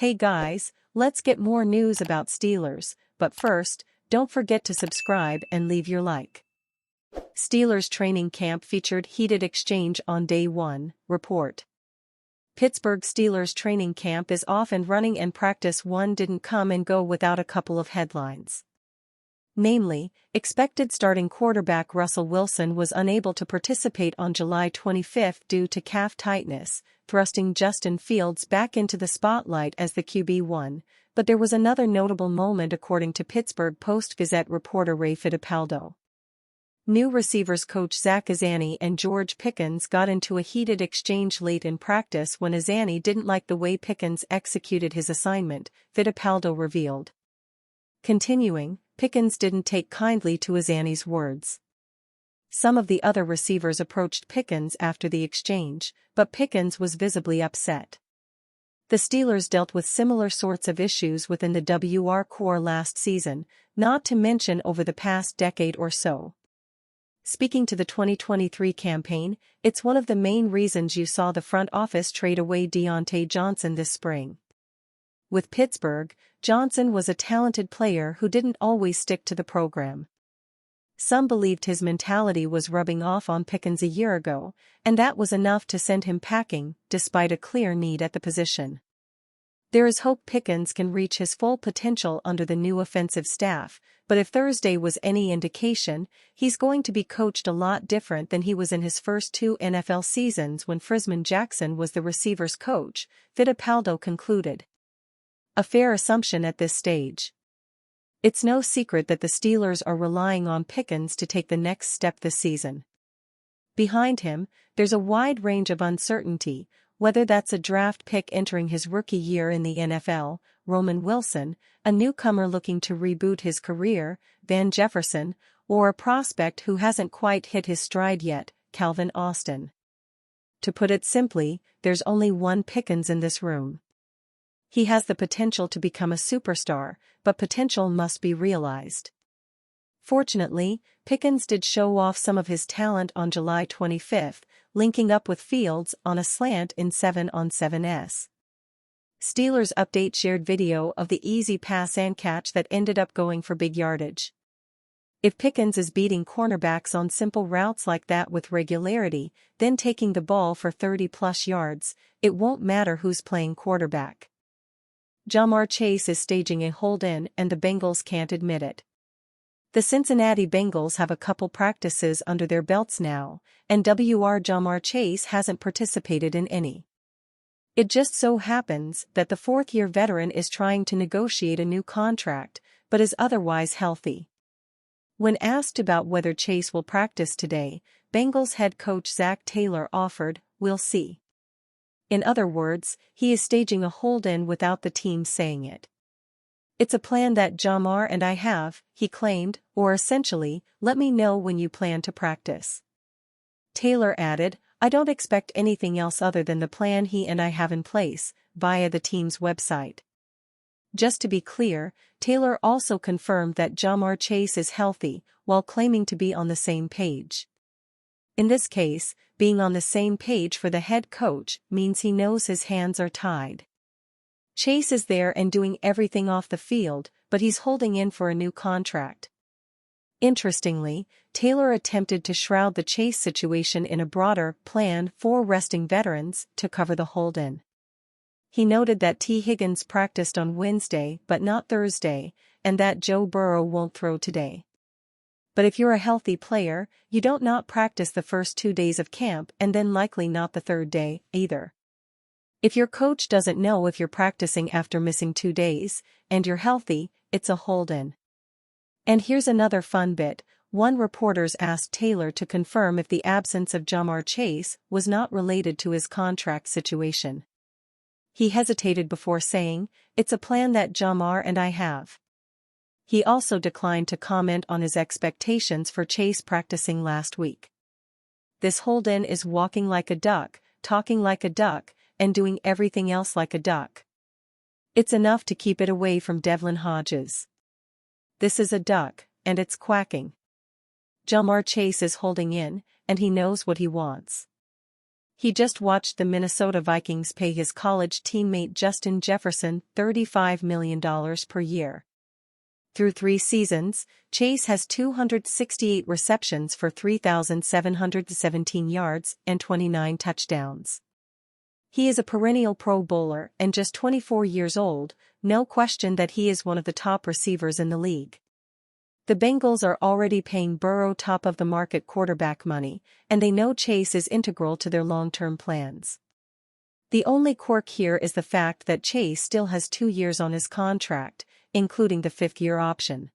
Hey guys, let's get more news about Steelers, but first, don't forget to subscribe and leave your like. Steelers training camp featured heated exchange on day 1, report. Pittsburgh Steelers training camp is off and running and practice 1 didn't come and go without a couple of headlines. Namely, expected starting quarterback Russell Wilson was unable to participate on July 25 due to calf tightness, thrusting Justin Fields back into the spotlight as the QB1, but there was another notable moment according to Pittsburgh Post-Gazette reporter Ray Fittipaldo. New receivers coach Zach Azzanni and George Pickens got into a heated exchange late in practice when Azzanni didn't like the way Pickens executed his assignment, Fittipaldo revealed. Continuing, Pickens didn't take kindly to Azzanni's words. Some of the other receivers approached Pickens after the exchange, but Pickens was visibly upset. The Steelers dealt with similar sorts of issues within the WR core last season, not to mention over the past decade or so. Speaking to the 2023 campaign, it's one of the main reasons you saw the front office trade away Deontay Johnson this spring. With Pittsburgh, Johnson was a talented player who didn't always stick to the program. Some believed his mentality was rubbing off on Pickens a year ago, and that was enough to send him packing, despite a clear need at the position. There is hope Pickens can reach his full potential under the new offensive staff, but if Thursday was any indication, he's going to be coached a lot different than he was in his first 2 NFL seasons when Frisman Jackson was the receivers coach, Fittipaldo concluded. A fair assumption at this stage. It's no secret that the Steelers are relying on Pickens to take the next step this season. Behind him, there's a wide range of uncertainty, whether that's a draft pick entering his rookie year in the NFL, Roman Wilson, a newcomer looking to reboot his career, Van Jefferson, or a prospect who hasn't quite hit his stride yet, Calvin Austin. To put it simply, there's only one Pickens in this room. He has the potential to become a superstar, but potential must be realized. Fortunately, Pickens did show off some of his talent on July 25, linking up with Fields on a slant in 7-on-7s. Steelers Update shared video of the easy pass and catch that ended up going for big yardage. If Pickens is beating cornerbacks on simple routes like that with regularity, then taking the ball for 30-plus yards, it won't matter who's playing quarterback. Ja'Marr Chase is staging a hold-in and the Bengals can't admit it. The Cincinnati Bengals have a couple practices under their belts now, and Ja'Marr Chase hasn't participated in any. It just so happens that the fourth-year veteran is trying to negotiate a new contract, but is otherwise healthy. When asked about whether Chase will practice today, Bengals head coach Zach Taylor offered, "We'll see." In other words, he is staging a hold-in without the team saying it. It's a plan that Ja'Marr and I have, he claimed, or essentially, let me know when you plan to practice. Taylor added, I don't expect anything else other than the plan he and I have in place, via the team's website. Just to be clear, Taylor also confirmed that Ja'Marr Chase is healthy, while claiming to be on the same page. In this case, being on the same page for the head coach means he knows his hands are tied. Chase is there and doing everything off the field, but he's holding in for a new contract. Interestingly, Taylor attempted to shroud the Chase situation in a broader plan for resting veterans to cover the hold-in. He noted that T. Higgins practiced on Wednesday but not Thursday, and that Joe Burrow won't throw today. But if you're a healthy player, you don't not practice the first 2 days of camp and then likely not the third day, either. If your coach doesn't know if you're practicing after missing 2 days, and you're healthy, it's a hold-in. And here's another fun bit, one reporters asked Taylor to confirm if the absence of Ja'Marr Chase was not related to his contract situation. He hesitated before saying, it's a plan that Ja'Marr and I have. He also declined to comment on his expectations for Chase practicing last week. This hold-in is walking like a duck, talking like a duck, and doing everything else like a duck. It's enough to keep it away from Devlin Hodges. This is a duck, and it's quacking. Ja'Marr Chase is holding in, and he knows what he wants. He just watched the Minnesota Vikings pay his college teammate Justin Jefferson $35 million per year. Through 3 seasons, Chase has 268 receptions for 3,717 yards and 29 touchdowns. He is a perennial Pro Bowler and just 24 years old, no question that he is one of the top receivers in the league. The Bengals are already paying Burrow top-of-the-market quarterback money, and they know Chase is integral to their long-term plans. The only quirk here is the fact that Chase still has 2 years on his contract, including the 5th-year option.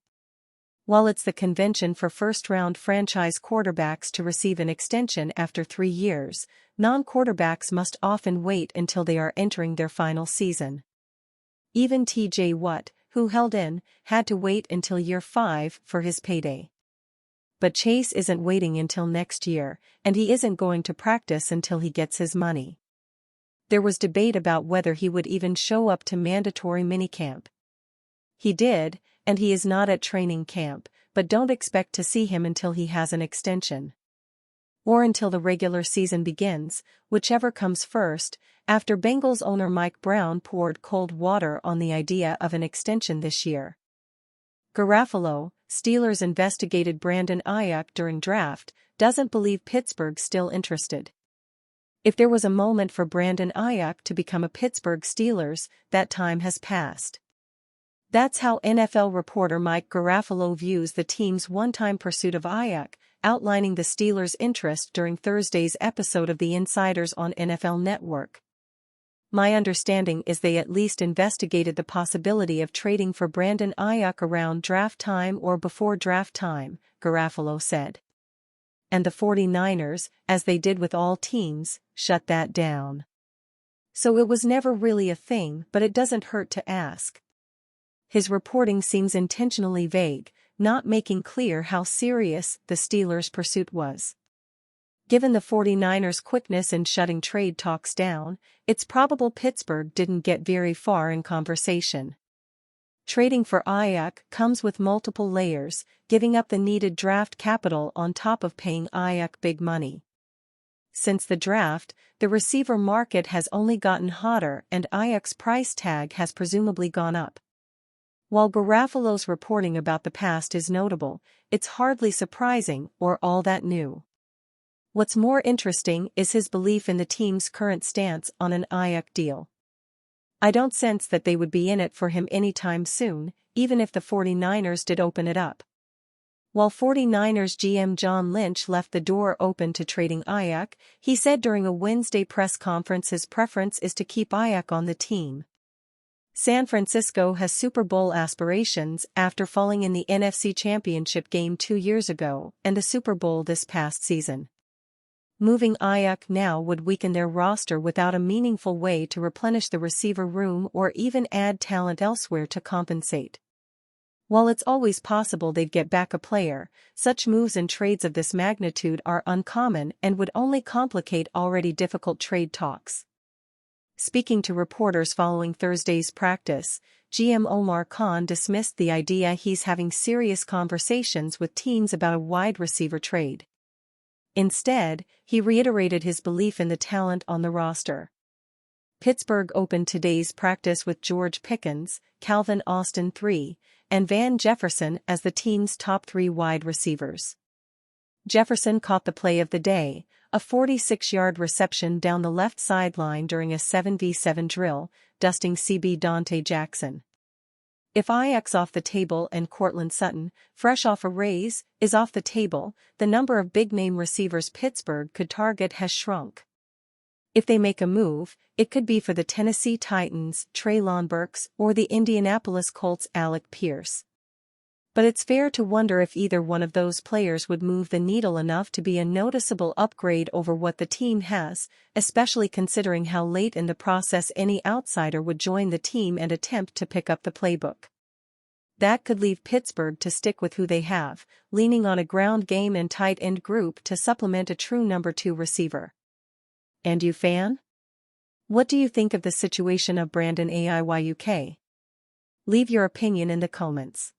While it's the convention for first-round franchise quarterbacks to receive an extension after 3 years, non-quarterbacks must often wait until they are entering their final season. Even T.J. Watt, who held in, had to wait until year 5 for his payday. But Chase isn't waiting until next year, and he isn't going to practice until he gets his money. There was debate about whether he would even show up to mandatory minicamp. He did, and he is not at training camp, but don't expect to see him until he has an extension. Or until the regular season begins, whichever comes first, after Bengals owner Mike Brown poured cold water on the idea of an extension this year. Garafolo, Steelers investigated Brandon Aiyuk during draft, doesn't believe Pittsburgh's still interested. If there was a moment for Brandon Aiyuk to become a Pittsburgh Steelers, that time has passed. That's how NFL reporter Mike Garafolo views the team's one-time pursuit of Aiyuk, outlining the Steelers' interest during Thursday's episode of The Insiders on NFL Network. "My understanding is they at least investigated the possibility of trading for Brandon Aiyuk around draft time or before draft time," Garafolo said. And the 49ers, as they did with all teams, shut that down. So it was never really a thing, but it doesn't hurt to ask. His reporting seems intentionally vague, not making clear how serious the Steelers' pursuit was. Given the 49ers' quickness in shutting trade talks down, it's probable Pittsburgh didn't get very far in conversation. Trading for Aiyuk comes with multiple layers, giving up the needed draft capital on top of paying Aiyuk big money. Since the draft, the receiver market has only gotten hotter and Aiyuk's price tag has presumably gone up. While Garafolo's reporting about the past is notable, it's hardly surprising or all that new. What's more interesting is his belief in the team's current stance on an Aiyuk deal. "I don't sense that they would be in it for him anytime soon, even if the 49ers did open it up." While 49ers GM John Lynch left the door open to trading Aiyuk, he said during a Wednesday press conference his preference is to keep Aiyuk on the team. San Francisco has Super Bowl aspirations after falling in the NFC Championship game 2 years ago and the Super Bowl this past season. Moving Aiyuk now would weaken their roster without a meaningful way to replenish the receiver room or even add talent elsewhere to compensate. While it's always possible they'd get back a player, such moves and trades of this magnitude are uncommon and would only complicate already difficult trade talks. Speaking to reporters following Thursday's practice, GM Omar Khan dismissed the idea he's having serious conversations with teams about a wide receiver trade. Instead, he reiterated his belief in the talent on the roster. Pittsburgh opened today's practice with George Pickens, Calvin Austin III, and Van Jefferson as the team's top 3 wide receivers. Jefferson caught the play of the day, a 46-yard reception down the left sideline during a 7v7 drill, dusting CB Dante Jackson. If Aiyuk's off the table and Courtland Sutton, fresh off a raise, is off the table, the number of big-name receivers Pittsburgh could target has shrunk. If they make a move, it could be for the Tennessee Titans' Treylon Burks or the Indianapolis Colts' Alec Pierce. But it's fair to wonder if either one of those players would move the needle enough to be a noticeable upgrade over what the team has, especially considering how late in the process any outsider would join the team and attempt to pick up the playbook. That could leave Pittsburgh to stick with who they have, leaning on a ground game and tight end group to supplement a true number 2 receiver. And you fan? What do you think of the situation of Brandon Aiyuk? Leave your opinion in the comments.